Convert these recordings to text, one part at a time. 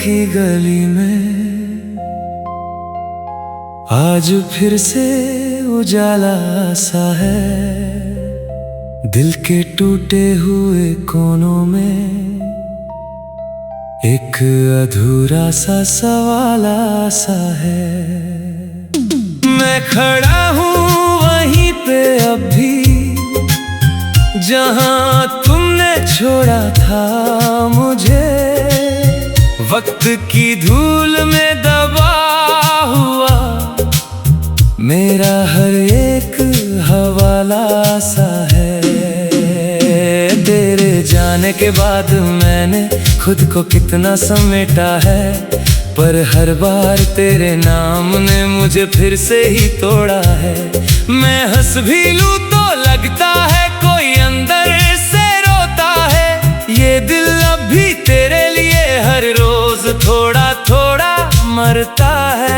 ही गली में आज फिर से उजाला सा है। दिल के टूटे हुए कोनों में एक अधूरा सा सवाल सा है। मैं खड़ा हूँ वहीं पे अब भी जहाँ तुमने छोड़ा था मुझे। वक्त की धूल में दबा हुआ मेरा हर एक हवाला सा है। तेरे जाने के बाद मैंने खुद को कितना समेटा है, पर हर बार तेरे नाम ने मुझे फिर से ही तोड़ा है। मैं हंस भी लूं तो लगता है कोई अंदर से रोता है। ये दिल अब भी तेरे लिए हर रोज थोड़ा थोड़ा मरता है।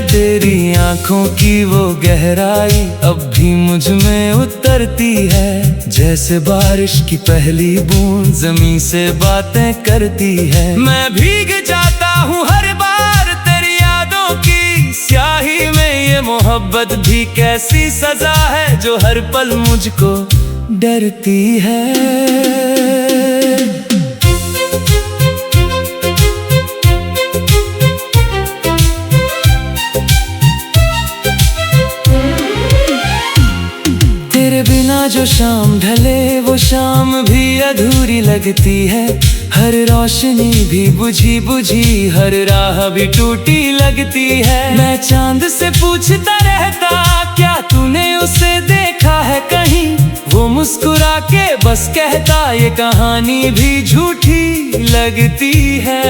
तेरी आंखों की वो गहराई अब भी मुझ में उतरती है, जैसे बारिश की पहली बूंद ज़मीं से बातें करती है। मैं भीग जाता हूँ हर बार तेरी यादों की स्याही में। ये मोहब्बत भी कैसी सजा है जो हर पल मुझको डरती है। तेरे बिना जो शाम ढले वो शाम भी अधूरी लगती है। हर रोशनी भी बुझी बुझी, हर राह भी टूटी लगती है। मैं चांद से पूछता रहता क्या तूने उसे देखा है कहीं। वो मुस्कुरा के बस कहता ये कहानी भी झूठी लगती है।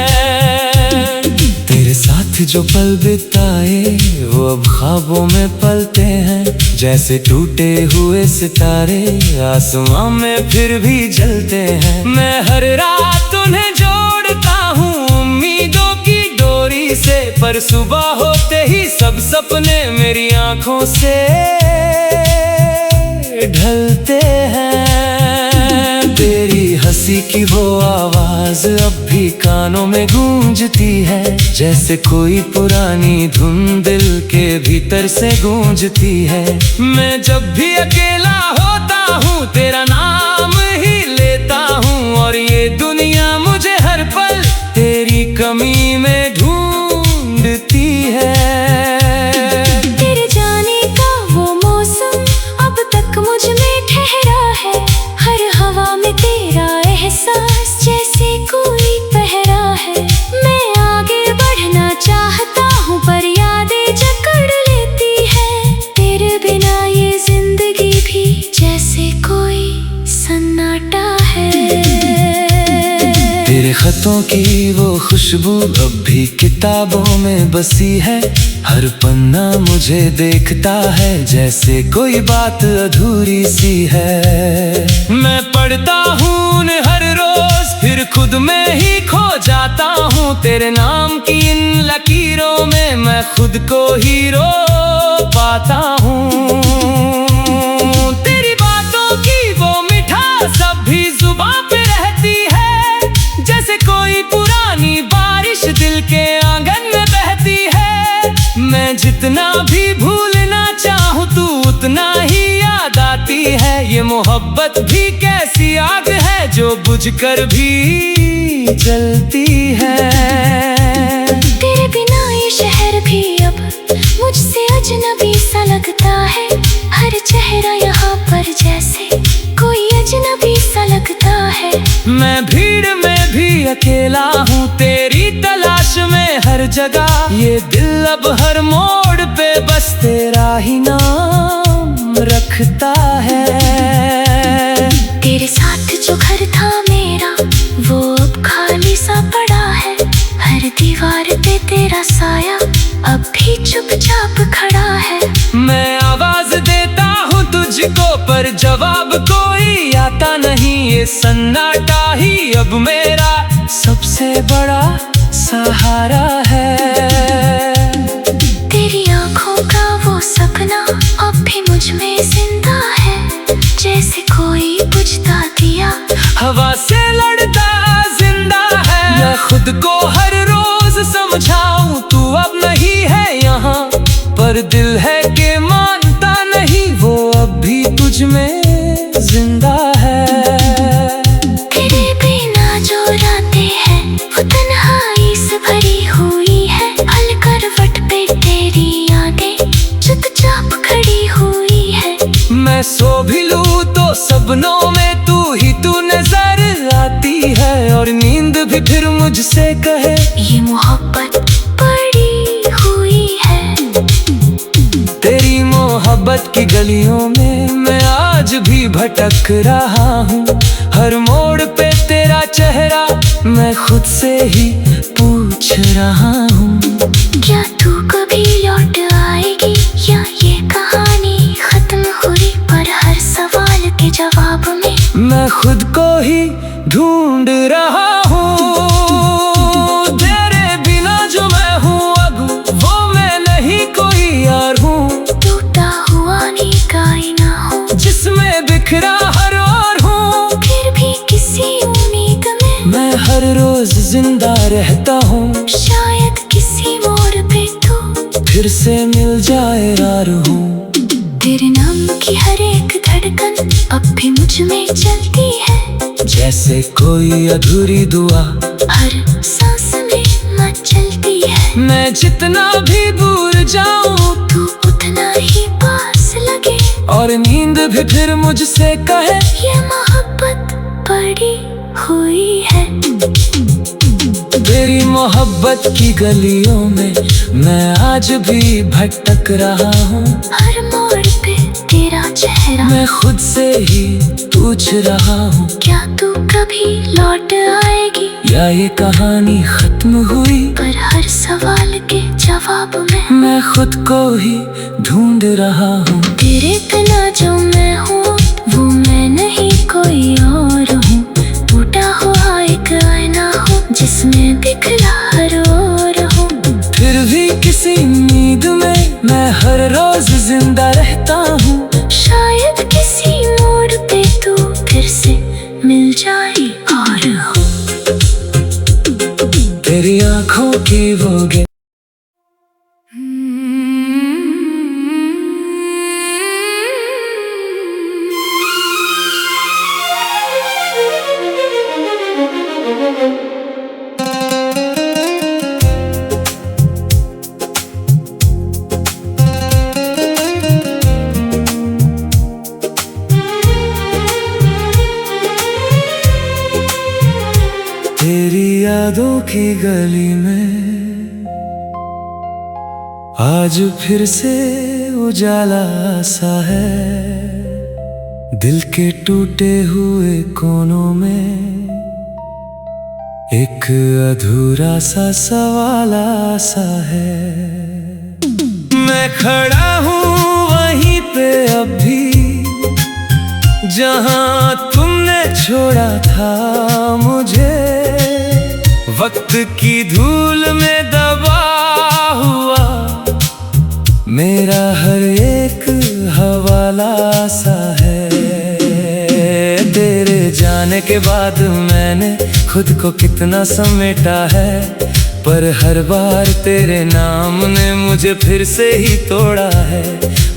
तेरे साथ जो पल बिताए वो अब ख्वाबों में पलते हैं, जैसे टूटे हुए सितारे आसमां में फिर भी जलते हैं। मैं हर रात उन्हें जोड़ता हूँ उम्मीदों की डोरी से, पर सुबह होते ही सब सपने मेरी आंखों से ढलते हैं। तेरी हंसी की वो आवाज अब भी कानों में गूंजती है, जैसे कोई पुरानी धुन दिल के भीतर से गूंजती है। मैं जब भी अकेला होता हूँ तेरा नाम ही लेता हूँ, और ये दुनिया मुझे हर पल तेरी कमी में ढूंढती है। तेरे जाने का वो मौसम अब तक मुझ में ठहरा है। हर हवा में तेरा एहसास जैसे कोई पहरा है। मैं आगे बढ़ना चाहता हूँ पर यादें जकड़ लेती है। तेरे बिना ये जिंदगी भी जैसे कोई सन्नाटा है। तेरे खतों की वो खुशबू अब भी किताबों में बसी है। हर पन्ना मुझे देखता है जैसे कोई बात अधूरी सी है। मैं पढ़ता हूँ हर रोज फिर खुद में ही खो जाता हूँ। तेरे नाम की इन लकीरों में मैं खुद को हीरो पाता हूँ। तेरी बातों की वो मिठास अब भी जुबां पे रहती है, जैसे कोई पुरानी बारिश दिल के आंगन में बहती है। मैं जितना भी भूलना चाहूँ तू उतना ही याद आती है। ये मोहब्बत भी कैसी आग है जो बुझकर भी जलती है। तेरे बिना ये शहर भी अब मुझसे अजनबी सा लगता है। हर चेहरा यहाँ पर जैसे कोई अजनबी सा लगता है। मैं भीड़ में भी अकेला हूँ तेरी तलाश में हर जगह। ये दिल अब हर मोड़ पे बस तेरा ही नाम रखता है। तेरे साथ जो घर था मेरा वो अब खाली सा पड़ा है। हर दीवार पे तेरा साया अब भी चुपचाप खड़ा है। मैं आवाज देता हूँ तुझको पर जवाब कोई आता नहीं। ये सन्नाटा ही अब मेरा सबसे बड़ा सहारा है। तेरी आंखों का वो सपना अब भी मुझ में जिंदा है, जैसे कोई बुझता दिया हवा से लड़ता जिंदा है। मैं खुद को जाऊं तू अब नहीं है यहाँ, पर दिल है कि मानता नहीं वो अब भी तुझ में जिंदा है। तेरे बिना जो रातें हैं वो तन्हाई से भरी हुई है, हल करवट पे तेरी यादें चुपचाप खड़ी हुई है। मैं सो भी लूं तो सपनों में तू ही तू नजर आती है, और नींद भी फिर मुझसे कहे ये मोहब्बत पड़ी हुई है। तेरी मोहब्बत की गलियों में मैं आज भी भटक रहा हूँ, हर मोड़ पे तेरा चेहरा मैं खुद से ही पूछ रहा हूँ। क्या तू कभी लौट आएगी या ये कहानी खत्म हुई, पर हर सवाल के जवाब में मैं खुद को ही ढूंढ रहा हूँ। तेरे बिना जो मैं हूँ अब वो मैं नहीं कोई यार हूँ, टूटा हुआ नी का आईना हो जिसमें बिखरा हर और हूँ। फिर भी किसी उम्मीद में मैं हर रोज जिंदा रहता हूँ, शायद किसी मोड़ पे तू फिर से मिल जाए यार हूँ। तेरे नाम की हर एक धड़कन अब भी मुझ में चलती है, जैसे कोई अधूरी दुआ हर सांस में मचलती है। मैं जितना भी दूर जाऊं तू उतना ही पास लगे, और नींद भी फिर मुझसे कहे ये मोहब्बत पड़ी हुई है। तेरी मोहब्बत की गलियों में मैं आज भी भटक रहा हूँ, हर मोड़ पे तेरा चेहरा मैं खुद से ही पूछ रहा हूँ। क्या तू कभी लौट आएगी या ये कहानी खत्म हुई, पर हर सवाल के जवाब में मैं खुद को ही ढूंढ रहा हूँ। तेरे बिना जो मैं हूँ वो मैं नहीं कोई और हूँ, टूटा हुआ एक आईना हो जिसमें बिखरा और हूँ। फिर भी किसी उम्मीद में मैं हर रोज जिंदा रहता हूँ, शायद किसी मोड़ पे तू फिर से मिल जाए और हो। तेरी आंखों की वो तेरी यादों की गली में आज फिर से उजाला सा है, दिल के टूटे हुए कोनों में एक अधूरा सा सवाल सा है। मैं खड़ा हूँ वहीं पे अब भी जहाँ तुमने छोड़ा था मुझे, वक्त की धूल में दबा हुआ मेरा हर एक हवाला सा है। तेरे जाने के बाद मैंने खुद को कितना समेटा है, पर हर बार तेरे नाम ने मुझे फिर से ही तोड़ा है।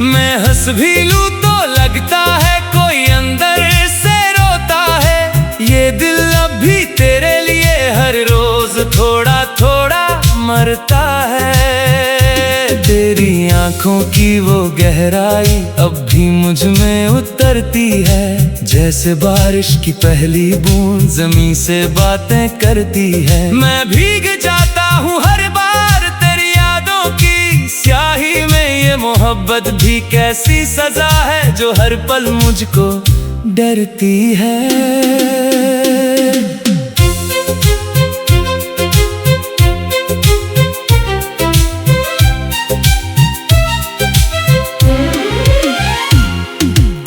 मैं हंस भी लूं तो लगता है कोई अंदर से रोता है, ये दिल अब भी तेरे लिए हर रोज थोड़ा थोड़ा मरता है। तेरी आंखों की वो गहराई अब भी मुझ में उतरती है, जैसे बारिश की पहली बूंद ज़मीं से बातें करती है। मैं भीग जाता हूँ हर बार तेरी यादों की स्याही में, ये मोहब्बत भी कैसी सजा है जो हर पल मुझको डरती है।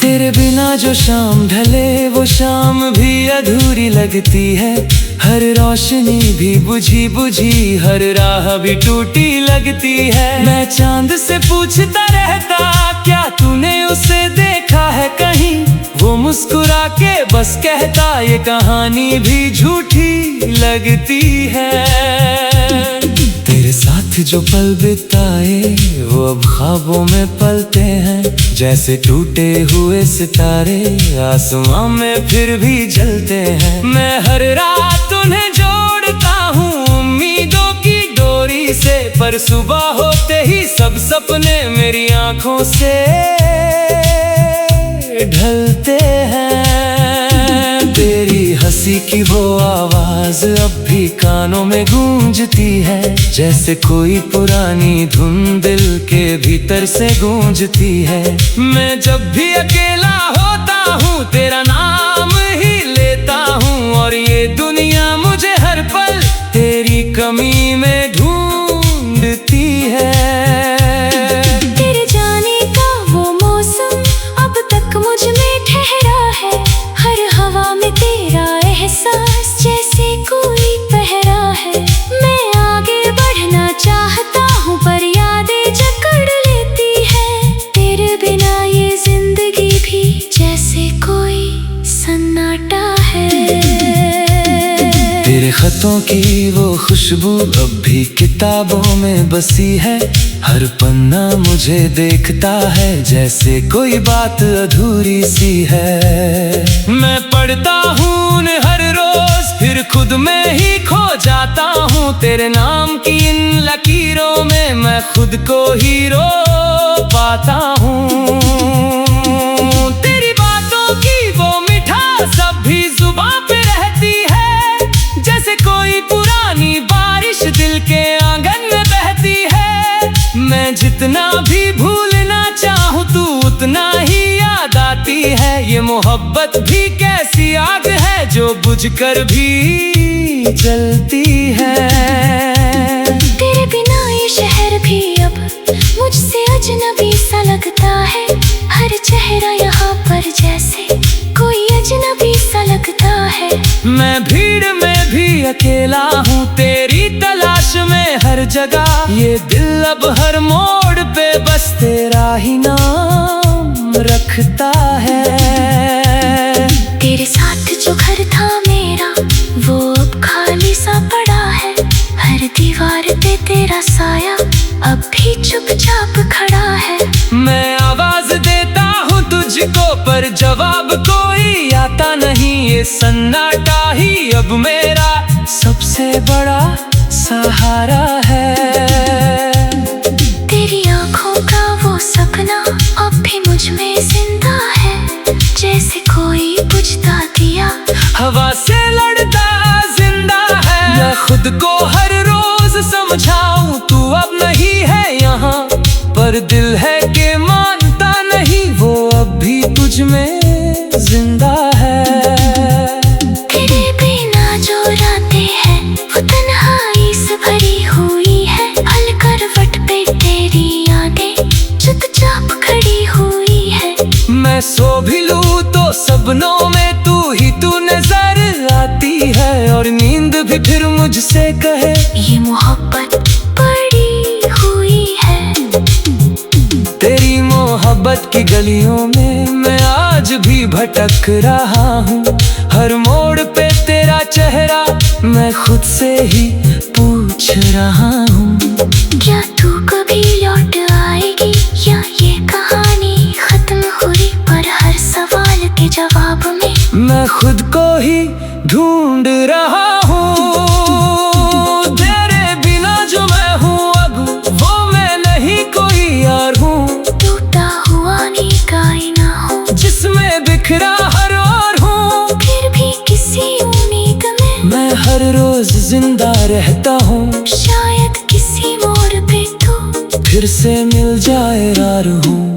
तेरे बिना जो शाम ढले वो शाम भी अधूरी लगती है, हर रोशनी भी बुझी बुझी, हर राह भी टूटी लगती है। मैं चांद से पूछता रहता क्या तूने उसे देखा है कहीं, वो मुस्कुरा के बस कहता ये कहानी भी झूठी लगती है। तेरे साथ साथ जो पल बिताए वो अब ख्वाबों में पलते हैं, जैसे टूटे हुए सितारे आसमां में फिर भी जलते हैं। मैं हर रात उन्हें जोड़ता हूँ उम्मीदों की डोरी से, पर सुबह होते ही सब सपने मेरी आंखों से ढलते हैं। तेरी हंसी की वो आवाज अब भी कानों में गूंजती है, जैसे कोई पुरानी धुन दिल के भीतर से गूंजती है। मैं जब भी अकेला होता हूँ तेरा नाम ही लेता हूँ, और ये दुनिया मुझे हर पल तेरी कमी में ढूंढती है। तेरे जाने का वो मौसम अब तक मुझ में ठहरा है, हर हवा में तेरा एहसास जैसे कोई पहरा है। मैं आगे बढ़ना चाहता हूँ पर यादें जकड़ लेती है, तेरे बिना ये जिंदगी भी जैसे कोई सन्नाटा है। तेरे खतों की वो खुशबू अब भी किताबों में बसी है, हर पन्ना मुझे देखता है जैसे कोई बात अधूरी सी है। मैं पढ़ता हूँ हर रोज फिर खुद में ही खो जाता हूँ, तेरे नाम की इन लकीरों में मैं खुद को हीरो पाता हूँ। तेरी बातों की वो मिठास अब भी जुबां पे रहती है, जैसे कोई पुरानी बारिश दिल के आंगन में बहती है। मैं जितना भी भूलना चाहूँ तू उतना ही याद आती है, ये मोहब्बत भी कैसी आग है जो बुझकर भी जलती है। तेरे बिना ये शहर भी अब मुझसे अजनबी सा लगता है, हर चेहरा यहाँ पर जैसे कोई अजनबी सा लगता है। मैं भीड़ में भी अकेला हूँ तेरी तलाश में हर जगह, ये दिल अब हर मोड़ पे बस तेरा ही नाम रखता है। तेरे साथ जो घर था मेरा वो अब खाली सा पड़ा है, हर दीवार पे तेरा साया अब भी चुपचाप खड़ा है। मैं आवाज देता हूँ तुझको पर जवाब कोई आता नहीं, ये सन्नाटा ही अब मेरा सबसे बड़ा सहारा है। तेरी आंखों का वो सपना अब भी मुझ में जिंदा है, जैसे कोई बुझता दिया हवा से लड़ता जिंदा है। मैं खुद को हर रोज समझाऊं तू अब नहीं है यहाँ, पर दिल है कि मानता नहीं वो अब भी तुझ में जिंदा है। तेरे बिना जो रातें हैं वो तन्हाई से भरी हुई है, हल करवट पे तेरी यादें चुपचाप खड़ी हुई है। मैं सो भी लूं तो सपनों में तू नजर आती है, और नींद भी फिर मुझसे कहे ये मोहब्बत पड़ी हुई है। तेरी मोहब्बत की गलियों में मैं आज भी भटक रहा हूँ, हर मोड़ पे तेरा चेहरा मैं खुद से ही पूछ रहा हूँ। क्या तू कभी लौट आएगी या ये कहानी खत्म हुई, पर हर सवाल के जवाब में मैं खुद को ही ढूंढ रहा हूँ। तेरे बिना जो मैं हूँ अब वो मैं नहीं कोई यार हूँ, टूटा हुआ नी काई ना हो जिसमें बिखरा हर और हूँ। फिर भी किसी उम्मीद में मैं हर रोज जिंदा रहता हूँ, शायद किसी मोड़ पे तू फिर से मिल जाए यार हूँ।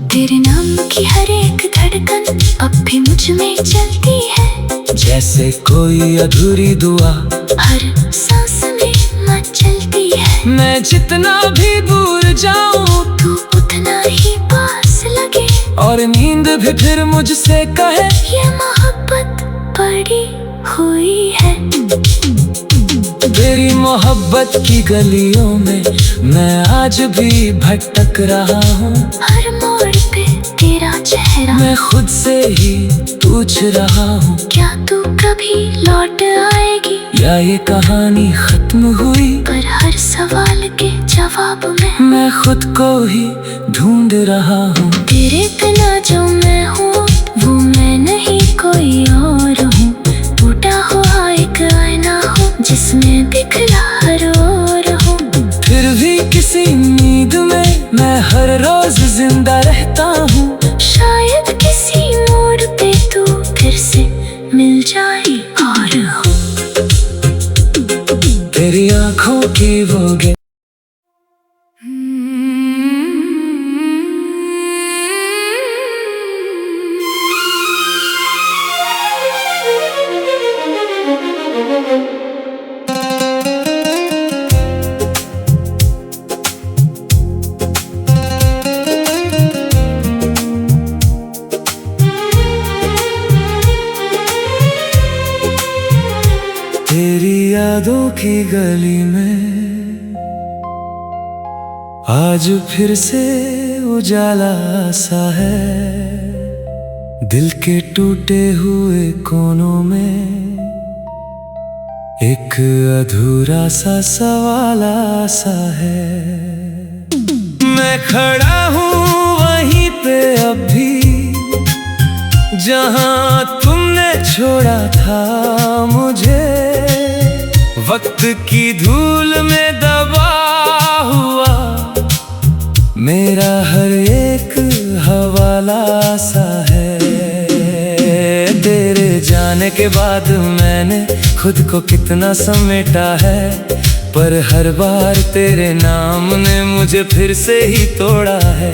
तेरे नाम की हर एक धड़कन अब भी मुझ में चलती है, जैसे कोई अधूरी दुआ हर सांस में मचलती है। मैं जितना भी दूर जाऊं तू उतना ही पास लगे, और नींद भी फिर मुझसे कहे ये मोहब्बत पड़ी हुई है। तेरी मोहब्बत की गलियों में मैं आज भी भटक रहा हूँ, हर मोड़ पे तेरा चेहरा चेहरा। मैं खुद से ही पूछ रहा हूँ, क्या तू कभी लौट आएगी? या ये कहानी खत्म हुई? पर हर सवाल के जवाब में मैं खुद को ही ढूंढ रहा हूँ। तेरे बिना जो मैं हूँ वो मैं नहीं कोई और हूँ। टूटा हुआ एक आईना हूँ जिसमें दिखला हर ओर हूँ। फिर भी किसी नींद में मैं हर रोज जिंदा रहता हूँ। शायद किसी मोड़ पे तू फिर से मिल जाए और हो। तेरी आंखों की वो तेरी यादों की गली में आज फिर से उजाला सा है। दिल के टूटे हुए कोनों में एक अधूरा सा सवाल सा है। मैं खड़ा हूँ वहीं पे अब भी जहाँ तुमने छोड़ा था मुझे। वक्त की धूल में दबा हुआ मेरा हर एक हवाला सा है। तेरे जाने के बाद मैंने खुद को कितना समेटा है, पर हर बार तेरे नाम ने मुझे फिर से ही तोड़ा है।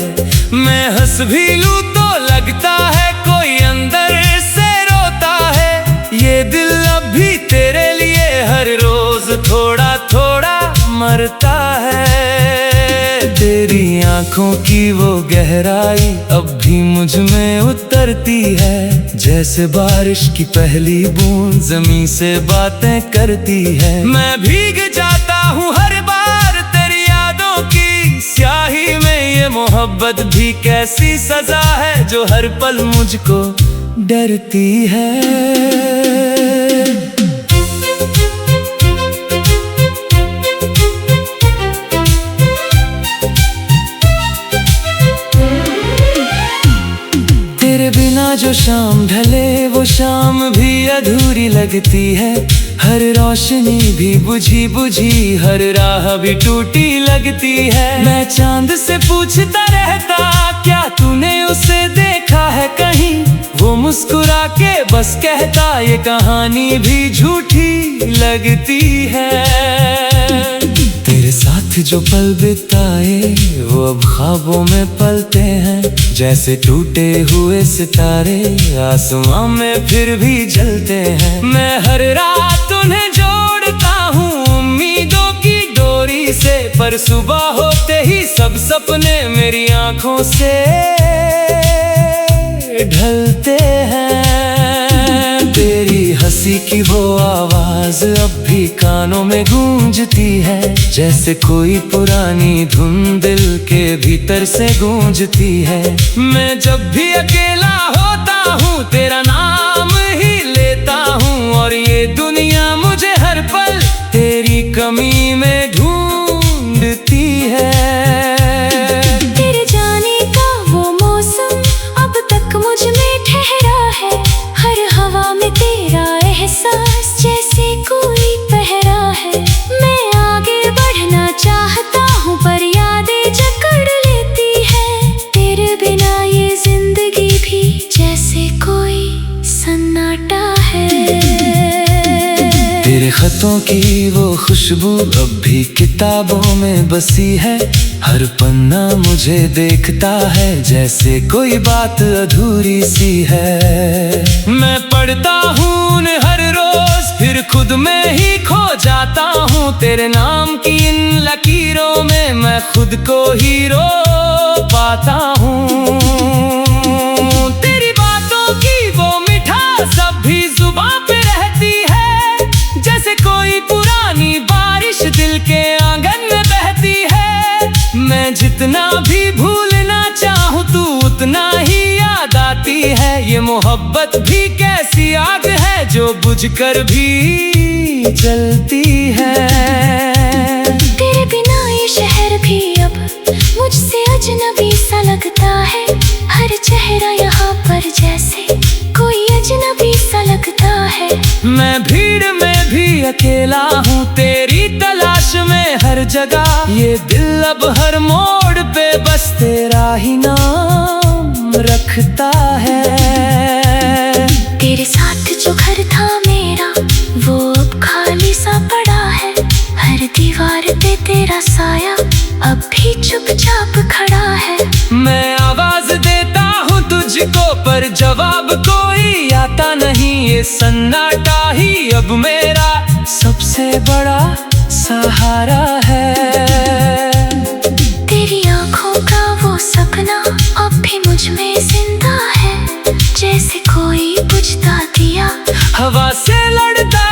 मैं हंस भी लूं तो लगता है कोई अंदर से रोता है। ये दिल अब भी तेरे लिए हर रोज थोड़ा थोड़ा मरता है। तेरी आंखों की वो गहराई अब भी मुझ में उतरती है। जैसे बारिश की पहली बूंद ज़मीं से बातें करती है। मैं भीग जाता हूँ हर बार तेरी यादों की स्याही में। ये मोहब्बत भी कैसी सजा है जो हर पल मुझको डरती है। तेरे बिना जो शाम ढले वो शाम भी अधूरी लगती है। हर रोशनी भी बुझी बुझी, हर राह भी टूटी लगती है। मैं चांद से पूछता रहता क्या तूने उसे देखा है कहीं। वो मुस्कुरा के बस कहता ये कहानी भी झूठी लगती है। तेरे साथ जो पल बिताए वो अब ख्वाबों में पलते हैं। जैसे टूटे हुए सितारे आसमां में फिर भी जलते हैं। मैं हर रात उन्हें जोड़ता हूँ उम्मीदों की डोरी से, पर सुबह होते ही सब सपने मेरी आंखों से ढलते हैं। तेरी हंसी की वो आवाज अब भी कानों में गूंजती है। जैसे कोई पुरानी धुन दिल के भीतर से गूंजती है। मैं जब भी अकेला होता हूँ तेरा नाम ही लेता हूँ, और ये दुनिया मुझे हर पल तेरी कमी में ढूंढती है। तेरे जाने का वो मौसम अब तक मुझ में ठहरा है। हर हवा में तेरा एहसास जैसे कोई पहरा है। मैं आगे बढ़ना चाहता हूँ पर यादें जकड़ लेती है। तेरे बिना ये जिंदगी भी जैसे कोई सन्नाटा है। तेरे खतों की वो खुशबू अब भी किताबों में बसी है। हर पन्ना मुझे देखता है जैसे कोई बात अधूरी सी है। मैं पढ़ता हूँ उन्हें हर रोज फिर खुद में ही खो जाता हूँ। तेरे नाम की इन लकीरों में मैं खुद को हीरो पाता हूँ। तेरी बातों की वो मिठास अब भी जुबां पे रहती है। जैसे कोई पुरानी बारिश दिल के आंगन में बहती है। मैं जितना भी भूलना चाहूँ तू उतना ही याद आता जलाती है। ये मोहब्बत भी कैसी आग है जो बुझकर भी जलती है। तेरे बिना ये शहर भी अब मुझसे अजनबी सा लगता है। हर चेहरा यहाँ पर जैसे कोई अजनबी सा लगता है। मैं भीड़ में भी अकेला हूँ तेरी तलाश में हर जगह। ये दिल अब हर मोड़ पे बस तेरा ही नाम रखता है। तेरे साथ जो घर था मेरा वो अब खाली सा पड़ा है। हर दीवार पे तेरा साया अब भी चुपचाप खड़ा है। मैं आवाज देता हूँ तुझको पर जवाब कोई आता नहीं। ये सन्नाटा ही अब मेरा सबसे बड़ा सहारा है। तेरी आँखों का वो सपना अब भी मुझ में जिंदा है। जैसे कोई बुझता दिया हवा से लड़ता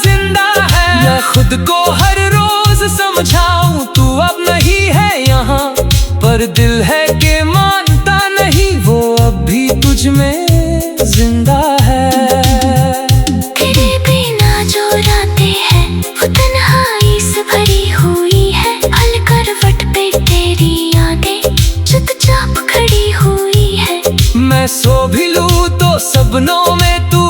जिंदा है। मैं खुद को हर रोज समझाऊं तू अब नहीं है यहाँ, पर दिल है कि मानता नहीं वो अब भी तुझ में जिंदा है। तेरे बिना जो रातें हैं वो तन्हाई से भरी हुई है। हल करवट पे तेरी यादें चुपचाप खड़ी हुई है। मैं सो भी लूं तो सपनों में तू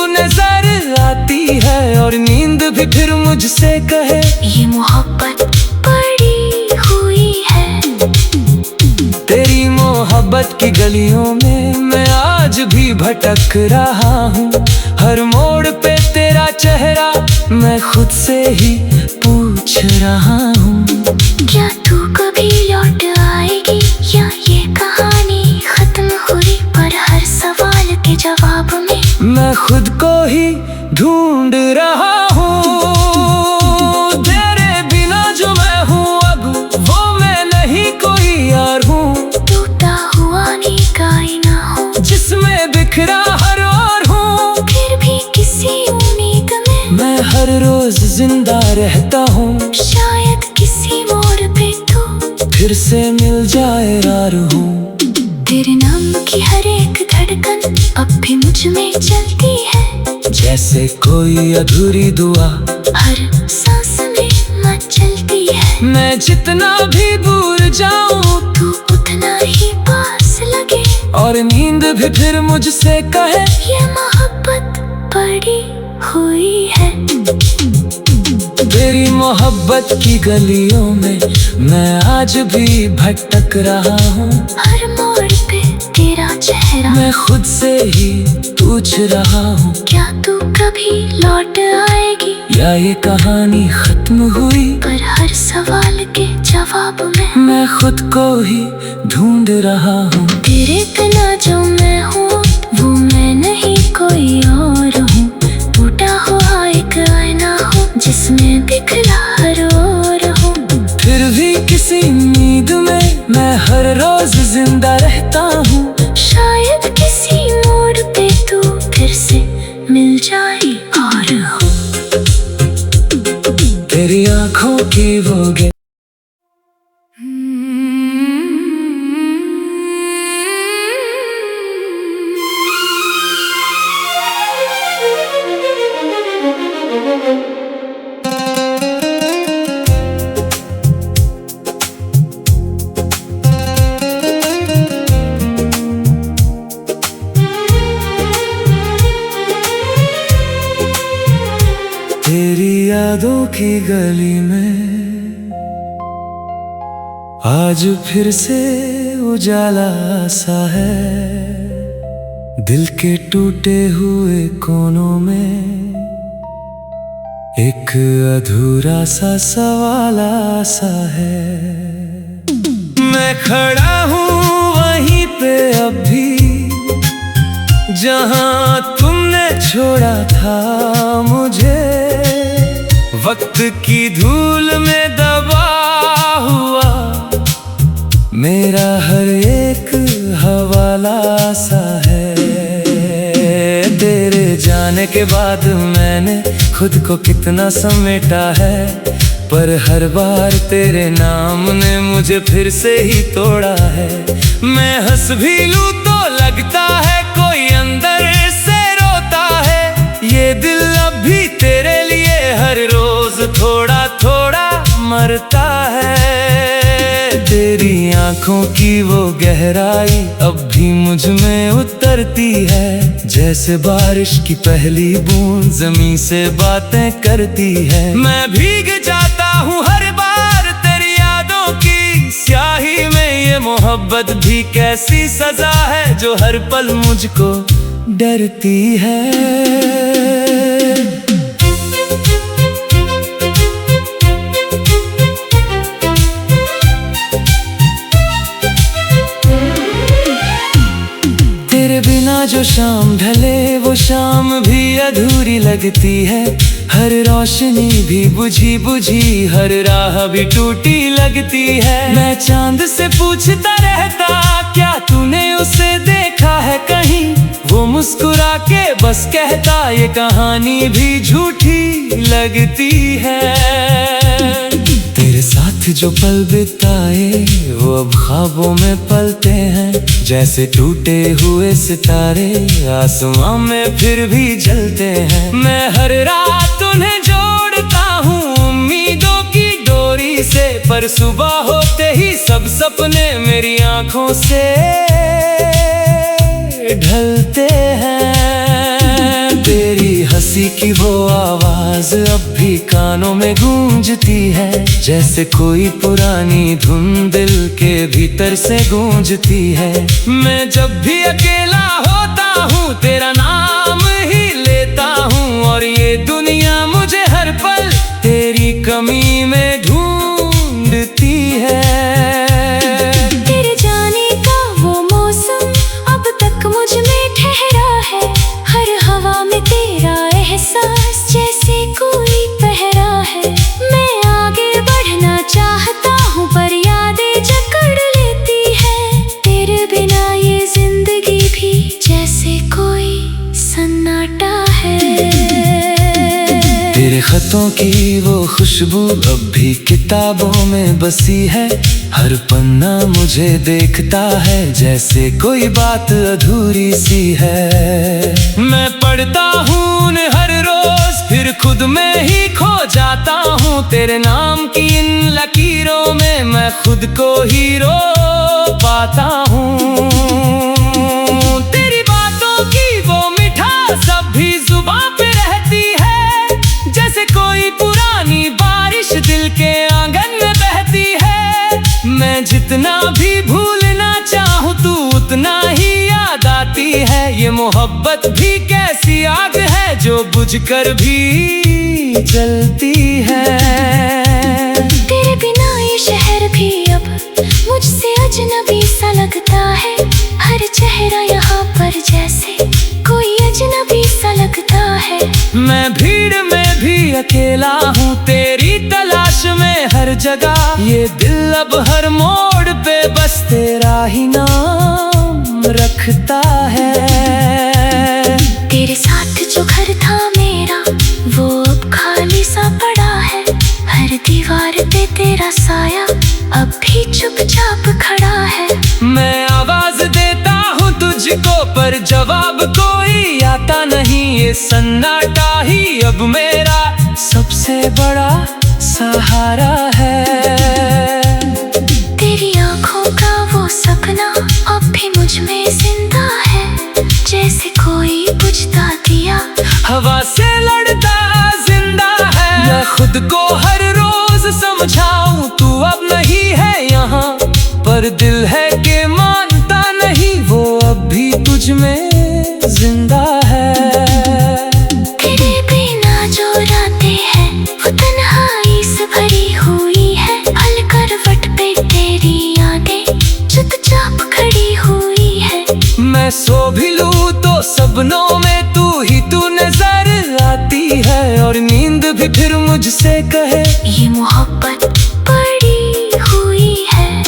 नजर आती है। और नींद भी फिर मुझसे कहे ये मोहब्बत पड़ी हुई है। तेरी मोहब्बत की गलियों में मैं आज भी भटक रहा हूँ। हर मोड़ पे तेरा चेहरा मैं खुद से ही पूछ रहा हूँ। क्या तू कभी लौट आएगी या ये कहानी खत्म हुई? पर हर सवाल के जवाब में मैं खुद को ही ढूंढ रहा हूँ। तेरे बिना जो मैं हूँ अब वो मैं नहीं कोई यार हूँ। टूटा हुआ नी का आईना हो जिसमें बिखरा हर और हूँ। फिर भी किसी उम्मीद में मैं हर रोज जिंदा रहता हूँ। शायद किसी मोड़ पे तू फिर से मिल जाए यार हूँ। तेरे नाम की हर एक धड़कन अब भी मुझ में चलती है। जैसे कोई अधूरी दुआ हर सांस में मचलती है। मैं जितना भी दूर जाऊं तू उतना ही पास लगे। और नींद भी फिर मुझसे कहे ये मोहब्बत पड़ी हुई है। तेरी मोहब्बत की गलियों में मैं आज भी भटक रहा हूँ। हर मोड़ पे तेरा चेहरा मैं खुद से ही पूछ रहा हूँ। क्या तू कभी लौट आएगी या ये कहानी खत्म हुई? पर हर सवाल के जवाब में मैं खुद को ही ढूंढ रहा हूँ। तेरे बिना जो मैं हूँ वो मैं नहीं कोई और हूँ। टूटा हुआ एक आईना हो जिसमें बिखरा हर और हूँ। फिर भी किसी उम्मीद में मैं हर रोज जिंदा रहता हूँ। शायद किसी मोड़ पे तू फिर से मिल जाए और हो। तेरी आँखों की वो तेरी यादों की गली में आज फिर से उजाला सा है। दिल के टूटे हुए कोनों में एक अधूरा सा सवाल सा है। मैं खड़ा हूँ वहीं पे अब भी जहाँ तुमने छोड़ा था मुझे। वक्त की धूल में दबा हुआ मेरा हर एक हवाला सा है। तेरे जाने के बाद मैंने खुद को कितना समेटा है, पर हर बार तेरे नाम ने मुझे फिर से ही तोड़ा है। मैं हंस भी लूं तो लगता है कोई अंदर से रोता है। ये दिल अब भी तेरे लिए हर रोज थोड़ा थोड़ा मरता है। तेरी आंखों की वो गहराई अब भी मुझ में उतरती है, जैसे बारिश की पहली बूंद जमीन से बातें करती है। मैं भीग जाता हूँ हर बार तेरी यादों की स्याही में। ये मोहब्बत भी कैसी सजा है जो हर पल मुझको डरती है। तेरे बिना जो शाम ढले वो शाम भी अधूरी लगती है। हर रोशनी भी बुझी बुझी, हर राह भी टूटी लगती है। मैं चांद से पूछता रहता क्या तूने उसे देखा है कहीं। वो मुस्कुरा के बस कहता ये कहानी भी झूठी लगती है। तेरे साथ जो पल बिताए वो अब ख्वाबों में पलते हैं, जैसे टूटे हुए सितारे आसमां में फिर भी जलते हैं। मैं हर रात उन्हें जोड़ता हूँ उम्मीदों की डोरी से, पर सुबह होते ही सब सपने मेरी आंखों से ढलते हैं। तेरी हंसी की वो आवाज अब भी कानों में गूंजती है, जैसे कोई पुरानी धुन दिल के भीतर से गूंजती है। मैं जब भी अकेला होता हूँ तेरा नाम ही लेता हूँ, और ये दुनिया मुझे हर पल तेरी कमी में ढूंढती है। तेरे जाने का वो मौसम अब तक मुझ में ठहरा है। हर हवा में तेरा एहसास जैसे कोई पहरा है। मैं आगे बढ़ना चाहता हूँ पर यादें जकड़ लेती है। तेरे बिना ये जिंदगी भी जैसे कोई सन्नाटा है। तेरे खतों की वो खुशबू अब भी किताबों में बसी है। हर पन्ना मुझे देखता है जैसे कोई बात अधूरी सी है। मैं पढ़ता हूँ हर रोज फिर खुद में ही खो जाता हूँ। तेरे नाम की इन लकीरों में मैं खुद को हीरो पाता हूँ। तेरी बातों की वो मिठास अब भी जुबां पे रहती है, जैसे कोई पुरानी बारिश दिल के आंगन में बहती है। मैं जितना भी भूलना चाहूँ तू उतना ही याद आती है। ये मोहब्बत भी कैसी आग है जो बुझकर भी जलती है। तेरे बिना ये शहर भी अब मुझसे अजनबी सा लगता है। हर चेहरा यहाँ पर जैसे कोई अजनबी सा लगता है। मैं भीड़ में भी अकेला हूँ तेरी तलाश में हर जगह। ये दिल अब हर मोड़ पे बस तेरा ही नाम रखता है। तेरे साथ जो घर था मेरा वो अब खाली सा पड़ा है। हर दीवार पे तेरा साया अब भी चुपचाप खड़ा है। मैं आवाज देता हूँ तुझको पर जवाब कोई आता नहीं। ये सन्नाटा ही अब मेरा सबसे बड़ा सहारा है। तेरी आंखों का वो सपना अब भी मुझ में जिंदा है, जैसे कोई बुझता दिया हवा से लड़ता जिंदा है। मैं खुद को हर रोज समझाऊं तू अब नहीं है यहाँ, पर दिल है कि मानता नहीं वो अब भी तुझ में जिंदा है। तेरे बिना जो रातें हैं वो तन्हाई से भरी हुई है। हल करवट पे तेरी यादें चुपचाप खड़ी हुई है। मैं सो भी लूं तो सपनों में तू नजर आती है, और नींद भी फिर मुझसे कहे ये मोहब्बत पड़ी हुई है।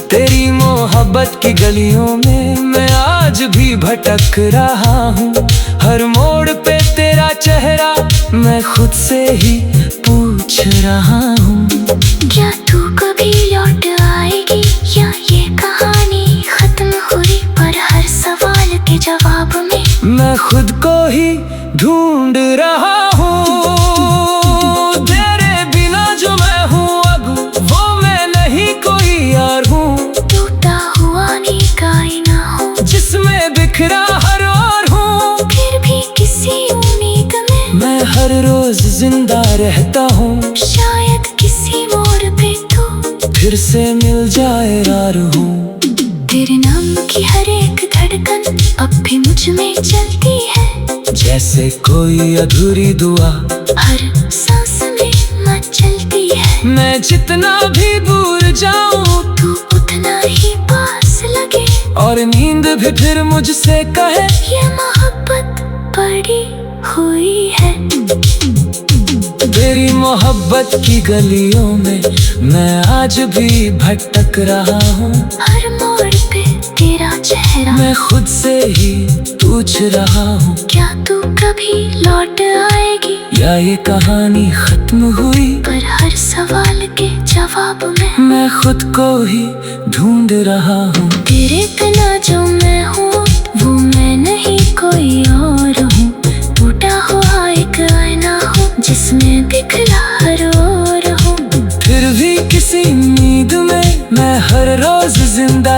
तेरी मोहब्बत की गलियों में मैं आज भी भटक रहा हूँ। हर मोड़ पे तेरा चेहरा मैं खुद से ही पूछ रहा हूँ। क्या तू कभी लौट आएगी या ये कहानी खत्म हुई पर मैं खुद को ही ढूंढ रहा हूँ। तेरे बिना जो मैं हूँ अब वो मैं नहीं कोई यार हूँ। टूटा हुआ नींद का आईना हूँ जिसमें बिखरा हर ओर हूँ। फिर भी किसी उम्मीद में मैं हर रोज जिंदा रहता हूँ। शायद किसी मोड़ पे तो फिर से मिल जाए यार हूँ। तेरे नाम की हर एक धड़कन अब भी मुझ में चलती है। जैसे कोई अधूरी दुआ हर सांस में मचलती है। मैं जितना भी दूर जाऊं तू उतना ही पास लगे और नींद भी फिर मुझसे कहे ये मोहब्बत पड़ी हुई है। तेरी मोहब्बत की गलियों में मैं आज भी भटक रहा हूँ। हर मोड़ पे तेरा चेहरा मैं खुद से ही पूछ रहा हूँ, क्या तू कभी लौट आएगी? या ये कहानी खत्म हुई? पर हर सवाल के जवाब में मैं खुद को ही ढूंढ रहा हूँ। तेरे बिना जो मैं हूँ वो मैं नहीं कोई और हूँ। टूटा हुआ एक आईना हूँ जिसमें बिखरा हर ओर हूँ। फिर भी किसी नींद में मैं हर रोज जिंदा